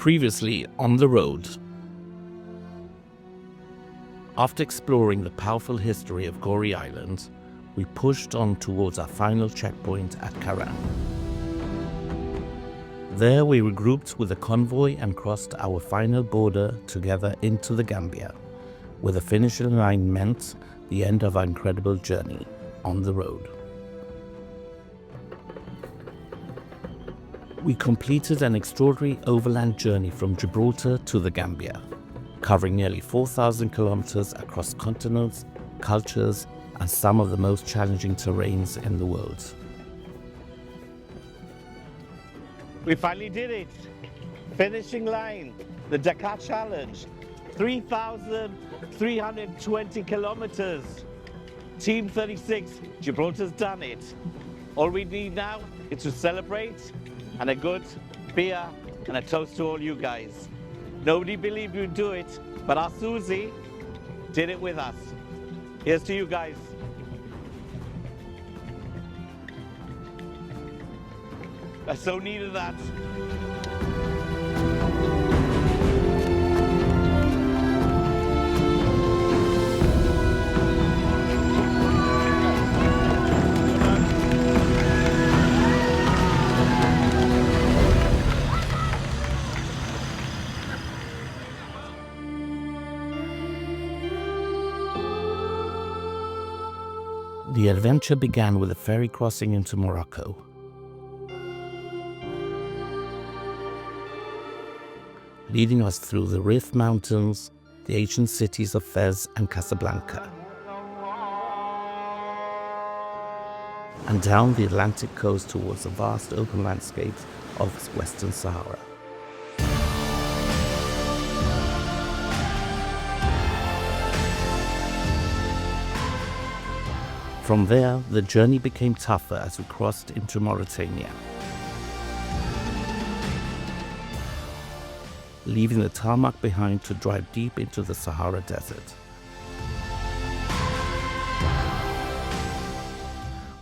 Previously on the road. After exploring the powerful history of Gorée Island, we pushed on towards our final checkpoint at Karan. There we regrouped with a convoy and crossed our final border together into the Gambia, where the finishing line meant the end of our incredible journey on the road. We completed an extraordinary overland journey from Gibraltar to the Gambia, covering nearly 4,000 kilometers across continents, cultures, and some of the most challenging terrains in the world. We finally did it. Finishing line, the Dakar Challenge, 3,320 kilometers. Team 36, Gibraltar's done it. All we need now is to celebrate and a good beer and a toast to all you guys. Nobody believed we'd do it, but our Susie did it with us. Here's to you guys. I so needed that. The adventure began with a ferry crossing into Morocco. Leading us through the Rif Mountains, the ancient cities of Fez and Casablanca, and down the Atlantic coast towards the vast open landscapes of Western Sahara. From there, the journey became tougher as we crossed into Mauritania, leaving the tarmac behind to drive deep into the Sahara Desert,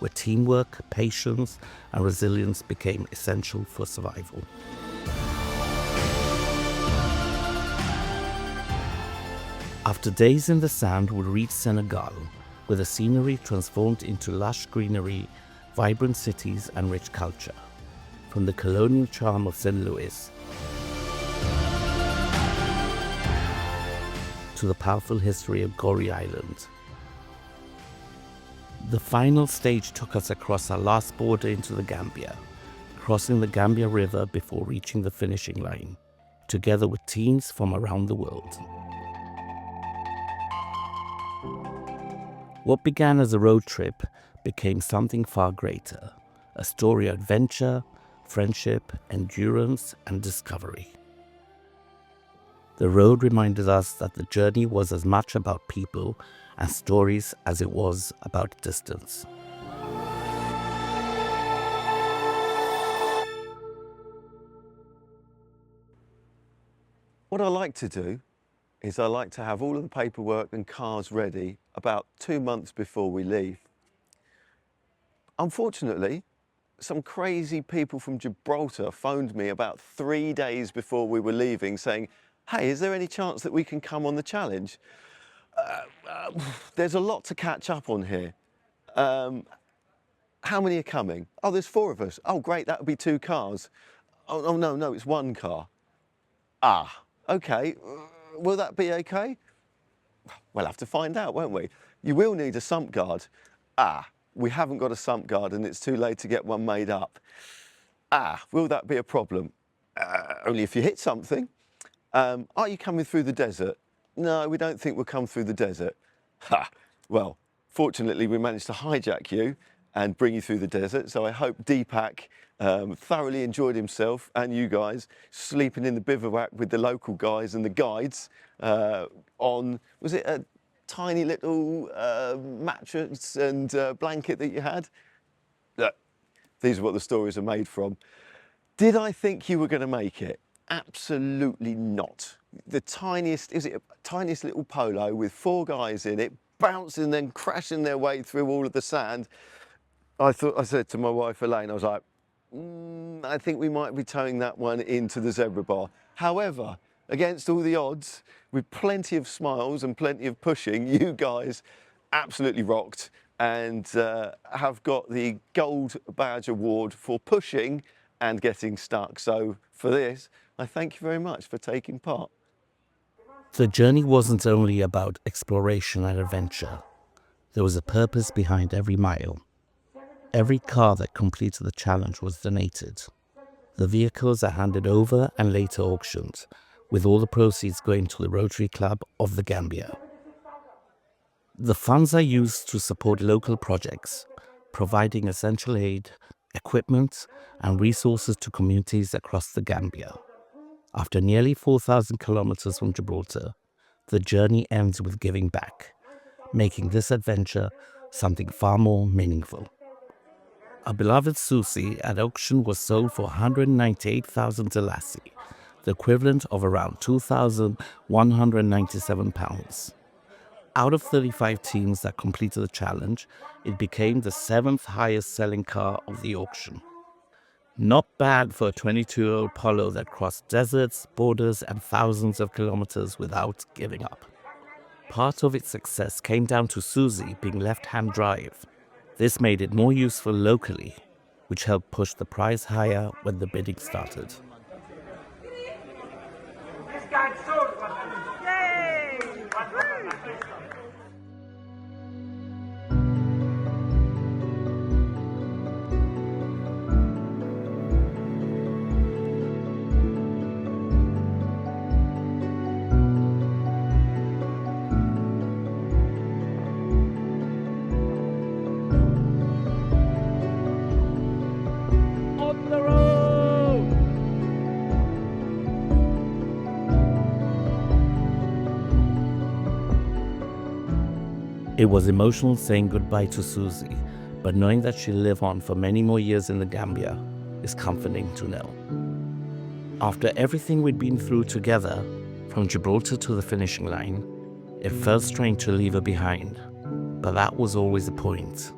where teamwork, patience, and resilience became essential for survival. After days in the sand, we reached Senegal, where the scenery transformed into lush greenery, vibrant cities, and rich culture, from the colonial charm of St. Louis to the powerful history of Gorée Island. The final stage took us across our last border into the Gambia, crossing the Gambia River before reaching the finishing line, together with teams from around the world. What began as a road trip became something far greater, a story of adventure, friendship, endurance, and discovery. The road reminded us that the journey was as much about people and stories as it was about distance. What I like to do is I like to have all of the paperwork and cars ready about 2 months before we leave. Unfortunately, some crazy people from Gibraltar phoned me about 3 days before we were leaving saying, hey, is there any chance that we can come on the challenge? There's a lot to catch up on here. How many are coming? Oh, there's 4 of us. Oh, great, that would be 2 cars. Oh, no, it's 1 car. Ah, okay. Will that be okay? We'll have to find out, won't we? You will need a sump guard. Ah, we haven't got a sump guard and it's too late to get one made up. Ah, will that be a problem? Only if you hit something. Are you coming through the desert? No, we don't think we'll come through the desert. Ha! Well, fortunately we managed to hijack you and bring you through the desert, so I hope Deepak thoroughly enjoyed himself and you guys sleeping in the bivouac with the local guys and the guides on, was it a tiny little mattress and blanket that you had? Look, these are what the stories are made from. Did I think you were going to make it? Absolutely not. The tiniest, is it a tiniest little polo with 4 guys in it, bouncing then crashing their way through all of the sand. I said to my wife Elaine, I was like, I think we might be towing that one into the zebra bar. However, against all the odds, with plenty of smiles and plenty of pushing, you guys absolutely rocked and have got the Gold Badge Award for pushing and getting stuck. So for this, I thank you very much for taking part. The journey wasn't only about exploration and adventure. There was a purpose behind every mile. Every car that completed the challenge was donated. The vehicles are handed over and later auctioned, with all the proceeds going to the Rotary Club of the Gambia. The funds are used to support local projects, providing essential aid, equipment, and resources to communities across the Gambia. After nearly 4,000 kilometers from Gibraltar, the journey ends with giving back, making this adventure something far more meaningful. Our beloved Susie at auction was sold for 198,000 Selassie, the equivalent of around £2,197. Out of 35 teams that completed the challenge, it became the 7th highest selling car of the auction. Not bad for a 22-year-old Polo that crossed deserts, borders, and thousands of kilometers without giving up. Part of its success came down to Susie being left-hand drive. This made it more useful locally, which helped push the price higher when the bidding started. On the road! It was emotional saying goodbye to Susie, but knowing that she'll live on for many more years in the Gambia is comforting to know. After everything we'd been through together, from Gibraltar to the finishing line, it felt strange to leave her behind, but that was always the point.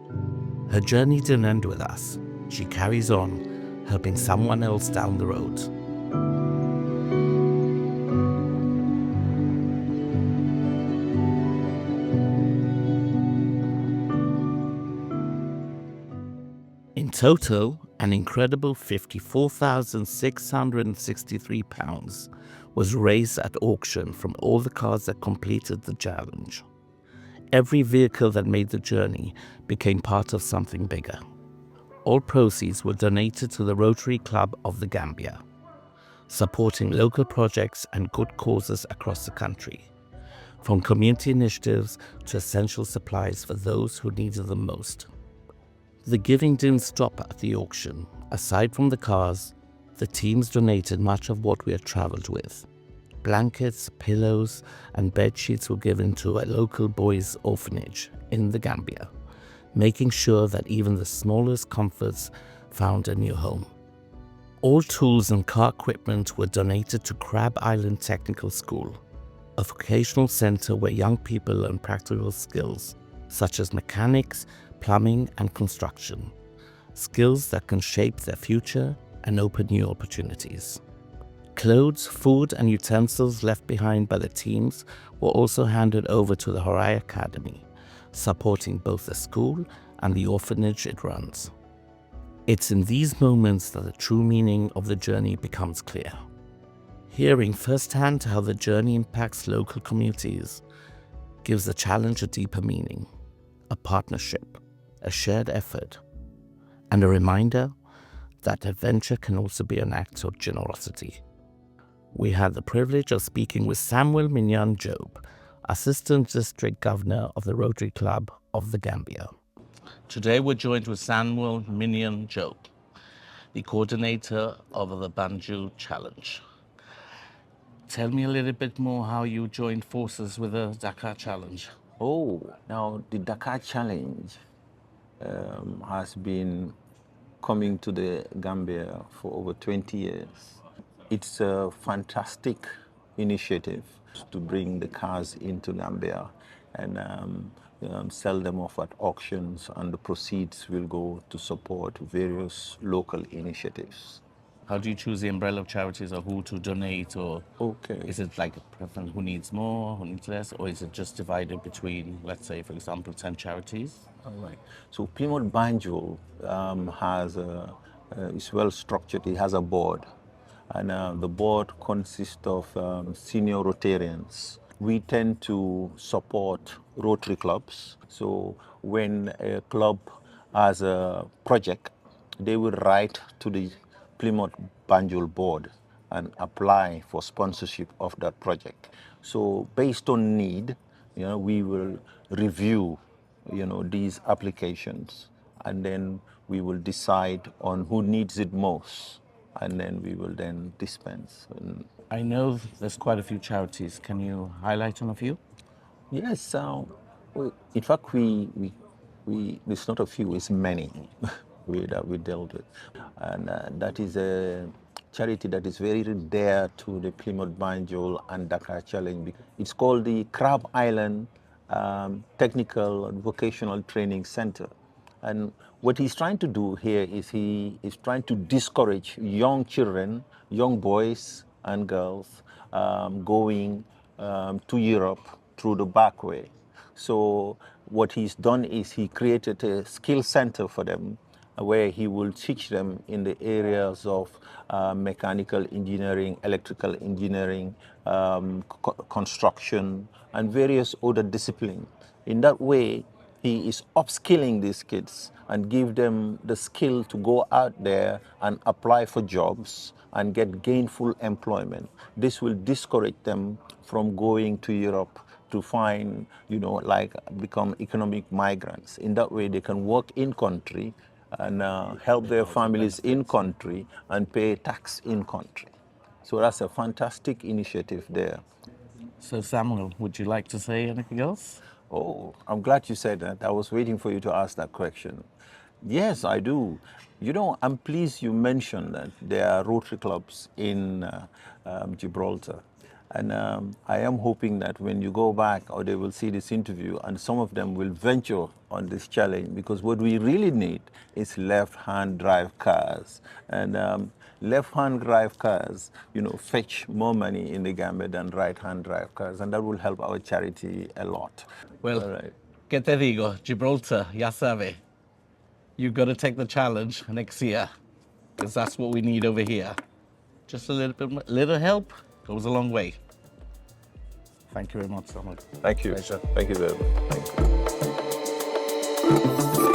Her journey didn't end with us. She carries on, helping someone else down the road. In total, an incredible £54,663 was raised at auction from all the cars that completed the challenge. Every vehicle that made the journey became part of something bigger. All proceeds were donated to the Rotary Club of the Gambia, supporting local projects and good causes across the country, from community initiatives to essential supplies for those who needed them most. The giving didn't stop at the auction. Aside from the cars, the teams donated much of what we had traveled with. Blankets, pillows, and bed sheets were given to a local boys' orphanage in the Gambia, making sure that even the smallest comforts found a new home. All tools and car equipment were donated to Crab Island Technical School, a vocational center where young people learn practical skills such as mechanics, plumbing, and construction, skills that can shape their future and open new opportunities. Clothes, food, and utensils left behind by the teams were also handed over to the Horai Academy, supporting both the school and the orphanage it runs. It's in these moments that the true meaning of the journey becomes clear. Hearing firsthand how the journey impacts local communities gives the challenge a deeper meaning, a partnership, a shared effort, and a reminder that adventure can also be an act of generosity. We had the privilege of speaking with Samuel Minyan Job, Assistant District Governor of the Rotary Club of the Gambia. Today we're joined with Samuel Minyan Job, the coordinator of the Banjul Challenge. Tell me a little bit more how you joined forces with the Dakar Challenge. Now the Dakar Challenge has been coming to the Gambia for over 20 years. It's a fantastic initiative to bring the cars into Gambia, and sell them off at auctions, and the proceeds will go to support various local initiatives. How do you choose the umbrella of charities or who to donate, or Okay. is it like a preference who needs more, who needs less, or is it just divided between, let's say, for example, 10 charities? All right. So Plymouth Banjul is well structured. It has a board, and the board consists of senior Rotarians. We tend to support Rotary clubs. So when a club has a project, they will write to the Plymouth Banjul board and apply for sponsorship of that project. So based on need, we will review, these applications, and then we will decide on who needs it most, and then we will then dispense. And I know there's quite a few charities. Can you highlight on a few? yes, in fact, it's not a few, it's many that we dealt with. And that is a charity that is very dear to the Plymouth Banjul and Dakar Challenge. It's called the Crab Island Technical and Vocational Training Center. And what he's trying to do here is he is trying to discourage young children, young boys and girls going to Europe through the back way. So what he's done is he created a skill center for them where he will teach them in the areas of mechanical engineering, electrical engineering, construction, and various other disciplines. In that way, he is upskilling these kids and give them the skill to go out there and apply for jobs and get gainful employment. This will discourage them from going to Europe to find, like become economic migrants. In that way, they can work in country and help their families in country and pay tax in country. So that's a fantastic initiative there. So, Samuel, would you like to say anything else? Oh, I'm glad you said that. I was waiting for you to ask that question. Yes, I do. I'm pleased you mentioned that there are Rotary clubs in Gibraltar. And I am hoping that when you go back, or they will see this interview, and some of them will venture on this challenge, because what we really need is left-hand drive cars. And left-hand drive cars, fetch more money in the Gambia than right-hand drive cars, and that will help our charity a lot. Well, All right. ¿qué te digo? Gibraltar, ya sabe. You've got to take the challenge next year, because that's what we need over here. Just a little help goes a long way. Thank you very much, Samuel. Thank you. Pleasure. Thank you very much. Thank you.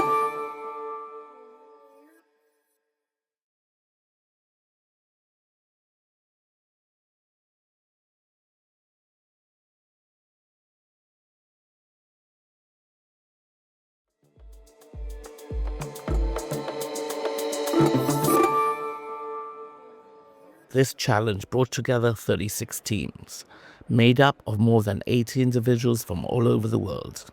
This challenge brought together 36 teams, made up of more than 80 individuals from all over the world.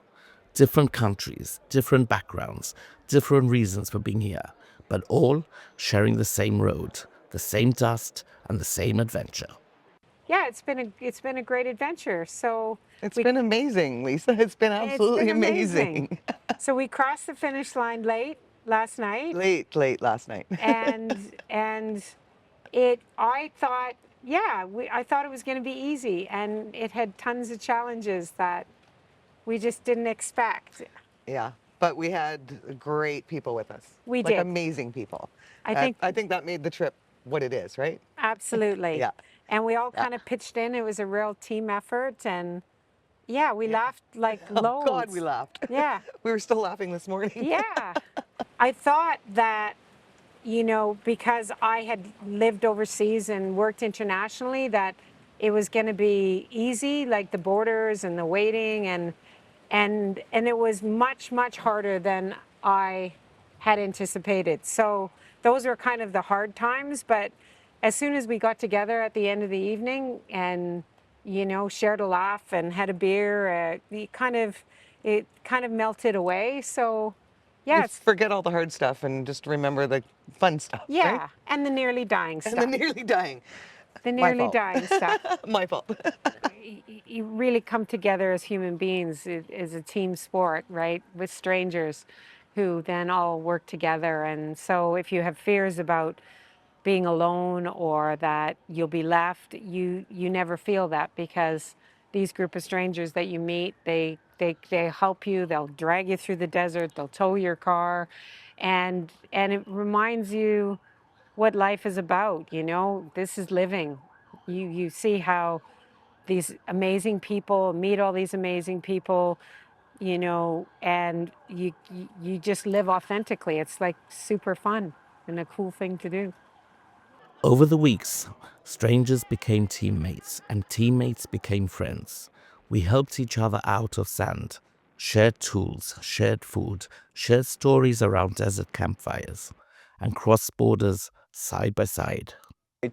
Different countries, different backgrounds, different reasons for being here, but all sharing the same road, the same dust, and the same adventure. Yeah, it's been a great adventure. So It's been amazing, Lisa. It's been absolutely been amazing. So we crossed the finish line late last night, late last night. and I thought, I thought it was going to be easy, and it had tons of challenges that we just didn't expect. Yeah, but we had great people with us. We like did. amazing people. I think that made the trip what it is, right? Absolutely. Yeah. And we all kind of pitched in. It was a real team effort, and we laughed like loads. Oh God, we laughed. Yeah. We were still laughing this morning. Yeah. I thought that, because I had lived overseas and worked internationally, that it was going to be easy, like the borders and the waiting, and it was much, much harder than I had anticipated. So those were kind of the hard times, but as soon as we got together at the end of the evening and, shared a laugh and had a beer, it kind of melted away. So, You forget all the hard stuff and just remember the fun stuff. yeah, right? and the nearly dying stuff. And the nearly dying. the My nearly fault. dying stuff. My fault. You really come together as human beings. It is a team sport, right? With strangers who then all work together. And so if you have fears about being alone or that you'll be left, you never feel that, because these group of strangers that you meet, they help you, they'll drag you through the desert, they'll tow your car, and it reminds you what life is about, you know? This is living. You see how these amazing people meet all these amazing people, you know, and you just live authentically. It's like super fun and a cool thing to do. Over the weeks, strangers became teammates and teammates became friends. We helped each other out of sand, shared tools, shared food, shared stories around desert campfires, and crossed borders side by side.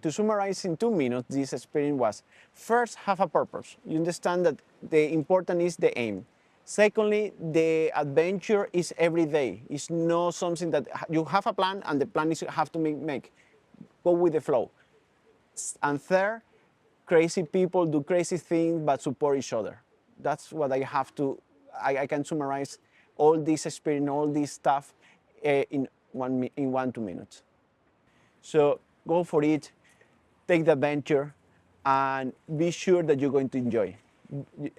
To summarize in 2 minutes, this experience was: first, have a purpose. You understand that the important is the aim. Secondly, the adventure is every day. It's not something that you have a plan and the plan is have to make. Go with the flow. And third, crazy people do crazy things but support each other. That's what I have to, I can summarize all this experience, all this stuff in 2 minutes. So go for it, take the adventure, and be sure that you're going to enjoy.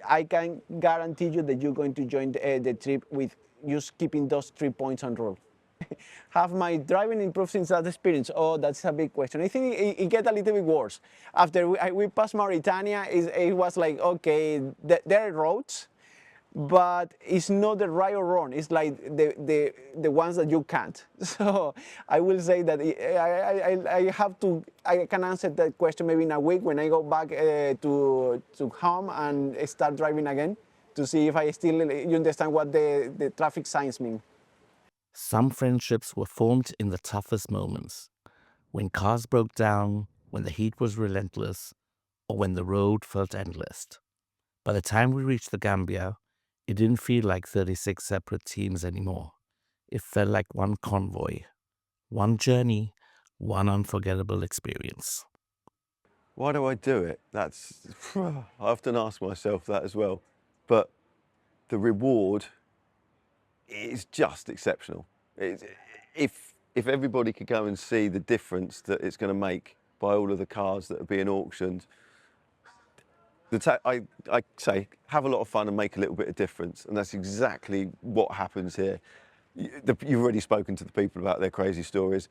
I can guarantee you that you're going to enjoy the trip with just keeping those 3 points on roll. Have my driving improved since that experience? Oh, that's a big question. I think it get a little bit worse. After we passed Mauritania, it was like, okay, there are roads, but it's not the right or wrong. It's like the ones that you can't. So I will say that I can answer that question maybe in a week when I go back to home and start driving again to see if I still you understand what the traffic signs mean. Some friendships were formed in the toughest moments, when cars broke down, when the heat was relentless, or when the road felt endless. By the time we reached the Gambia, it didn't feel like 36 separate teams anymore. It felt like one convoy, one journey, one unforgettable experience. Why do I do it? That's I often ask myself that as well. But the reward is just exceptional. If everybody could go and see the difference that it's going to make by all of the cars that are being auctioned, I say have a lot of fun and make a little bit of difference, and that's exactly what happens here. You've already spoken to the people about their crazy stories.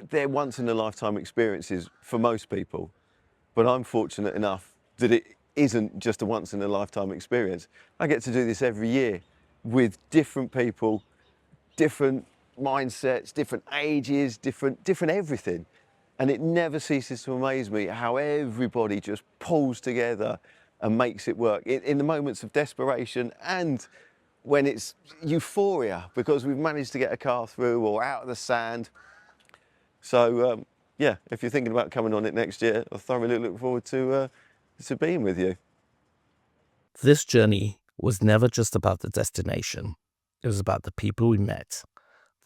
They're once in a lifetime experiences for most people, but I'm fortunate enough that it isn't just a once in a lifetime experience. I get to do this every year with different people, different mindsets, different ages, different everything. And it never ceases to amaze me how everybody just pulls together and makes it work in the moments of desperation and when it's euphoria because we've managed to get a car through or out of the sand. So yeah, if you're thinking about coming on it next year, I thoroughly look forward to being with you. This journey was never just about the destination. It was about the people we met,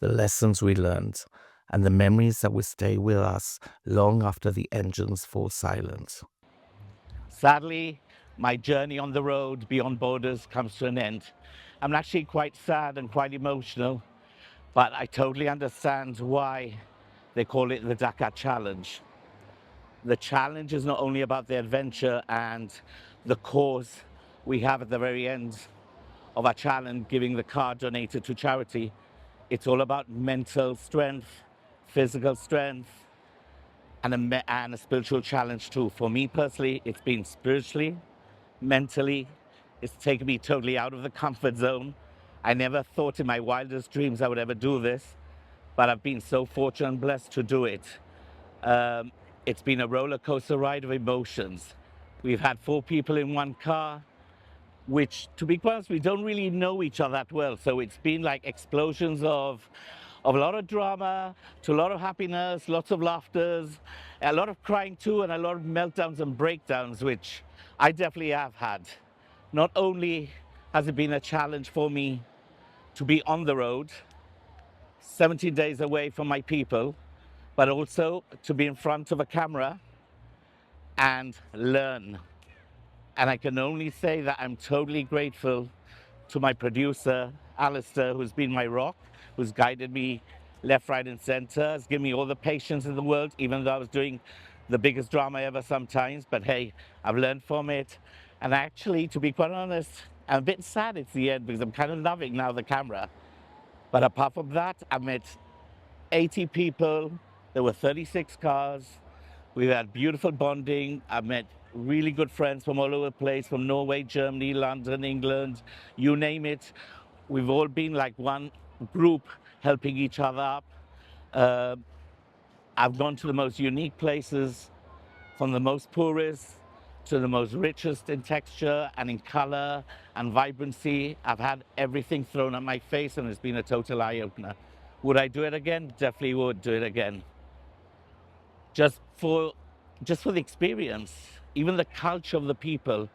the lessons we learned, and the memories that will stay with us long after the engines fall silent. Sadly, my journey on the road beyond borders comes to an end. I'm actually quite sad and quite emotional, but I totally understand why they call it the Dakar Challenge. The challenge is not only about the adventure and the cause we have at the very end of our challenge, giving the car donated to charity. It's all about mental strength, physical strength, and a spiritual challenge too. For me personally, it's been spiritually, mentally, it's taken me totally out of the comfort zone. I never thought in my wildest dreams I would ever do this, but I've been so fortunate and blessed to do it. It's been a roller coaster ride of emotions. We've had 4 people in one car, which, to be honest, we don't really know each other that well. So it's been like explosions of a lot of drama, to a lot of happiness, lots of laughters, a lot of crying too, and a lot of meltdowns and breakdowns, which I definitely have had. Not only has it been a challenge for me to be on the road, 17 days away from my people, but also to be in front of a camera and learn. And I can only say that I'm totally grateful to my producer, Alistair, who's been my rock, who's guided me left, right, and center, has given me all the patience in the world, even though I was doing the biggest drama ever sometimes. But hey, I've learned from it. And actually, to be quite honest, I'm a bit sad it's the end because I'm kind of loving now the camera. But apart from that, I met 80 people. There were 36 cars. We had beautiful bonding. I met really good friends from all over the place, from Norway, Germany, London, England, you name it. We've all been like one group helping each other up. I've gone to the most unique places, from the most poorest to the most richest in texture and in color and vibrancy. I've had everything thrown at my face and it's been a total eye-opener. Would I do it again? Definitely would do it again. Just for the experience. Even the culture of the people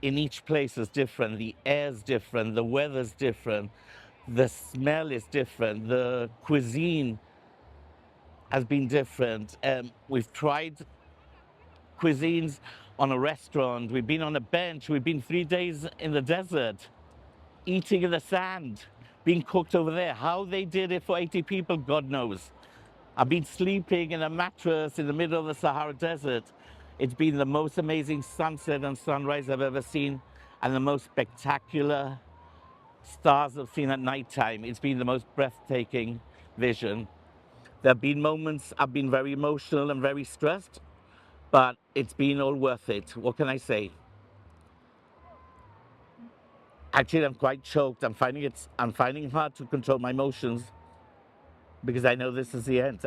in each place is different. The air's different, the weather's different, the smell is different, the cuisine has been different. We've tried cuisines on a restaurant, we've been on a bench, we've been 3 days in the desert, eating in the sand, being cooked over there. How they did it for 80 people, God knows. I've been sleeping in a mattress in the middle of the Sahara Desert. It's been the most amazing sunset and sunrise I've ever seen, and the most spectacular stars I've seen at nighttime. It's been the most breathtaking vision. There have been moments I've been very emotional and very stressed, but it's been all worth it. What can I say? Actually, I'm quite choked. I'm finding it hard to control my emotions because I know this is the end.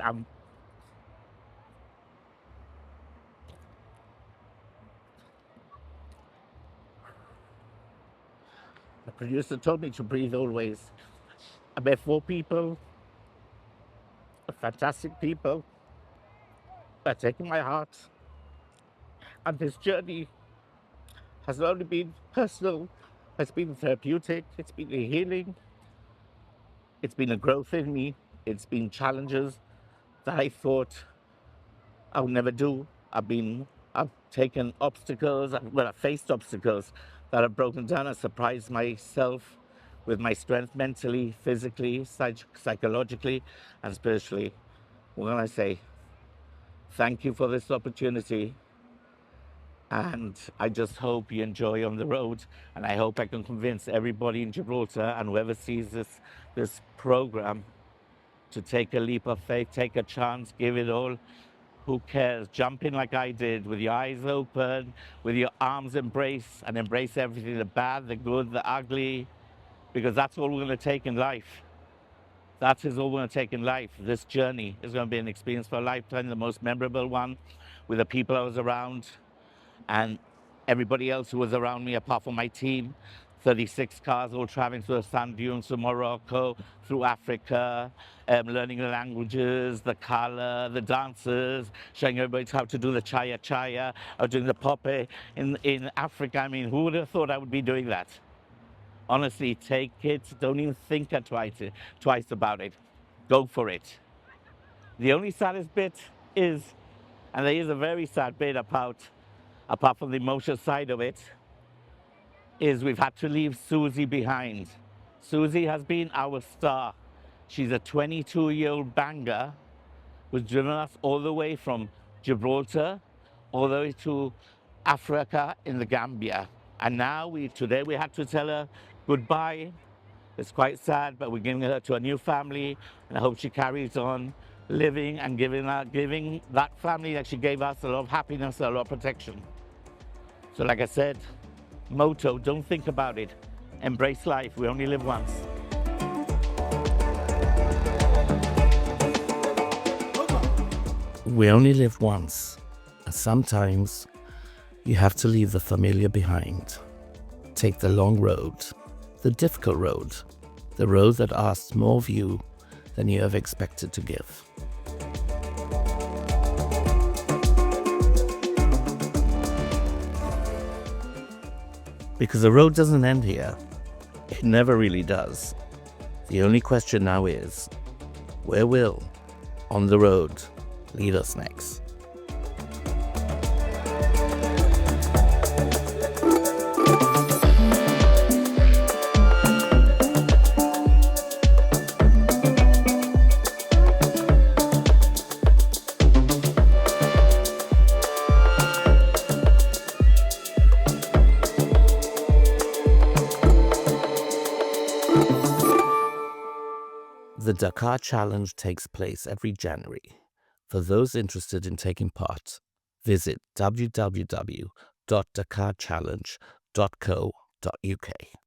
The producer told me to breathe always. I met 4 people, fantastic people, that are taking my heart. And this journey has not only been personal, it's been therapeutic, it's been a healing, it's been a growth in me, it's been challenges that I thought I would never do. I've taken obstacles, I've faced obstacles that have broken down and surprised myself with my strength mentally, physically, psychologically, and spiritually. What can I say? Thank you for this opportunity. And I just hope you enjoy on the road. And I hope I can convince everybody in Gibraltar and whoever sees this program to take a leap of faith, take a chance, give it all. Who cares? Jump in like I did, with your eyes open, with your arms embraced, and embrace everything, the bad, the good, the ugly, because that's all we're going to take in life. That is all we're going to take in life. This journey is going to be an experience for a lifetime, the most memorable one, with the people I was around and everybody else who was around me apart from my team. 36 cars all traveling through the sand dunes to Morocco, through Africa, learning the languages, the color, the dances, showing everybody how to do the chaya chaya, or doing the poppe in Africa. I mean, who would have thought I would be doing that? Honestly, take it. Don't even think twice about it. Go for it. The only saddest bit is, and there is a very sad bit apart from the emotional side of it, is we've had to leave Susie behind. Susie has been our star. She's a 22-year-old banger who's driven us all the way from Gibraltar all the way to Africa in the Gambia. And now today we had to tell her goodbye. It's quite sad, but we're giving her to a new family, and I hope she carries on living and giving that family that she gave us a lot of happiness, a lot of protection. So like I said, motto, don't think about it. Embrace life. We only live once. We only live once, and sometimes you have to leave the familiar behind. Take the long road, the difficult road, the road that asks more of you than you have expected to give. Because the road doesn't end here. It never really does. The only question now is, where will, on the road, Lead us next. The Dakar Challenge takes place every January. For those interested in taking part, visit www.dakarchallenge.co.uk.